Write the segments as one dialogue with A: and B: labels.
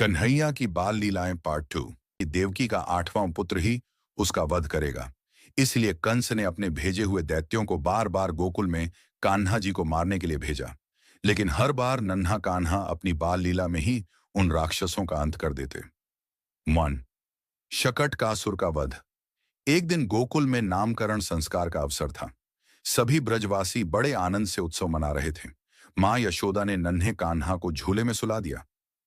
A: कन्हैया की बाल लीलाएं पार्ट 2। देवकी का 8वां पुत्र ही उसका वध करेगा। इसलिए कंस ने अपने भेजे हुए दैत्यों को बार बार गोकुल में कान्हा जी को मारने के लिए भेजा। लेकिन हर बार नन्हा कान्हा अपनी बाल लीला में ही उन राक्षसों का अंत कर देते। मन शकटकासुर का वध। एक दिन गोकुल में नामकरण संस्कार का अवसर था। सभी ब्रजवासी बड़े आनंद से उत्सव मना रहे थे। मां यशोदा ने नन्हे कान्हा को झूले में सुला दिया।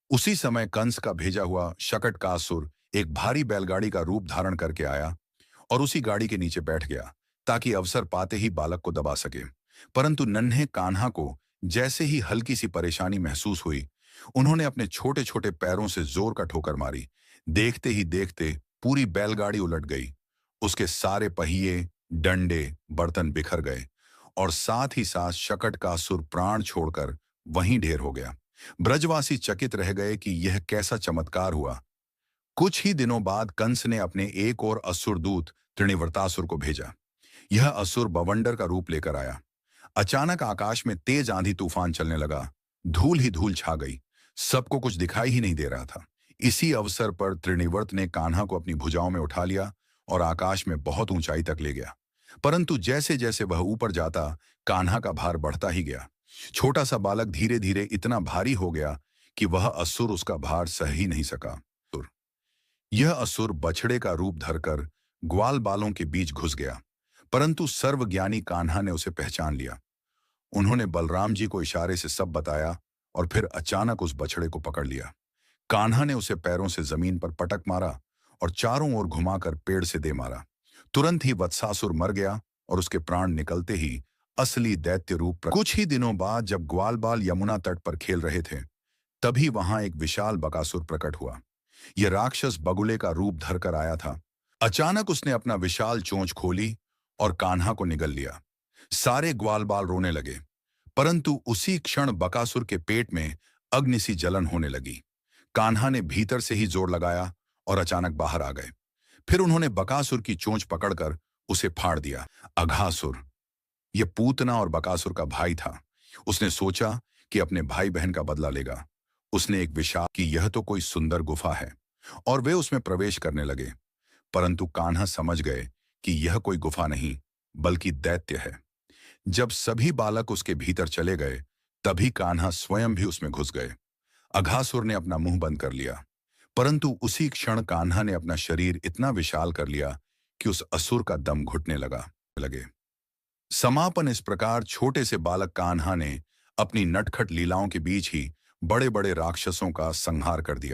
A: उसी समय कंस का भेजा हुआ शकटकासुर एक भारी बैलगाड़ी का रूप धारण करके आया और उसी गाड़ी के नीचे बैठ गया ताकि अवसर पाते ही बालक को दबा सके। परंतु नन्हे कान्हा को जैसे ही हल्की सी परेशानी महसूस हुई, उन्होंने अपने छोटे छोटे पैरों से जोर का ठोकर मारी। देखते ही देखते पूरी बैलगाड़ी उलट गई। उसके सारे पहिए, डंडे, बर्तन बिखर गए और साथ ही साथ शकटकासुर प्राण छोड़कर वहीं ढेर हो गया। ब्रजवासी चकित रह गए कि यह कैसा चमत्कार हुआ। कुछ ही दिनों बाद कंस ने अपने एक और असुर दूत त्रिनिवर्तासुर को भेजा। यह असुर बवंडर का रूप लेकर आया। अचानक आकाश में तेज आंधी तूफान चलने लगा। धूल ही धूल छा गई। सबको कुछ दिखाई ही नहीं दे रहा था। इसी अवसर पर त्रिनिवर्त ने कान्हा को अपनी भुजाओं में उठा लिया और आकाश में बहुत ऊंचाई तक ले गया। परंतु जैसे जैसे वह ऊपर जाता, कान्हा का भार बढ़ता ही गया। छोटा सा बालक धीरे धीरे इतना भारी हो गया कि वह असुर उसका भार सह ही नहीं सका। यह असुर बछड़े का रूप धरकर ग्वाल बालों के बीच घुस गया। परंतु सर्वज्ञानी कान्हा ने उसे पहचान लिया। उन्होंने बलराम जी को इशारे से सब बताया और फिर अचानक उस बछड़े को पकड़ लिया। कान्हा ने उसे पैरों से जमीन पर पटक मारा और चारों ओर घुमाकर पेड़ से दे मारा। तुरंत ही वत्सासुर मर गया और उसके प्राण निकलते ही असली दैत्य रूप। कुछ ही दिनों बाद जब ग्वाल बाल यमुना तट पर खेल रहे थे, तभी वहां एक विशाल बकासुर प्रकट हुआ। यह राक्षस बगुले का रूप धरकर आया था। अचानक उसने अपना विशाल चोंच खोली और कान्हा को निगल लिया। सारे ग्वाल बाल रोने लगे। परंतु उसी क्षण बकासुर के पेट में अग्नि सी जलन होने लगी। कान्हा ने भीतर से ही जोर लगाया और अचानक बाहर आ गए। फिर उन्होंने बकासुर की चोंच पकड़कर उसे फाड़ दिया। अघासुर यह पूतना और बकासुर का भाई था। उसने सोचा कि अपने भाई बहन का बदला लेगा। उसने एक विशाल कि यह तो कोई सुंदर गुफा है और वे उसमें प्रवेश करने लगे। परंतु कान्हा समझ गए कि यह कोई गुफा नहीं बल्कि दैत्य है। जब सभी बालक उसके भीतर चले गए, तभी कान्हा स्वयं भी उसमें घुस गए। अघासुर ने अपना मुंह बंद कर लिया। परंतु उसी क्षण कान्हा ने अपना शरीर इतना विशाल कर लिया कि उस असुर का दम घुटने लगे। समापन इस प्रकार छोटे से बालक कान्हा ने अपनी नटखट लीलाओं के बीच ही बड़े बड़े राक्षसों का संहार कर दिया।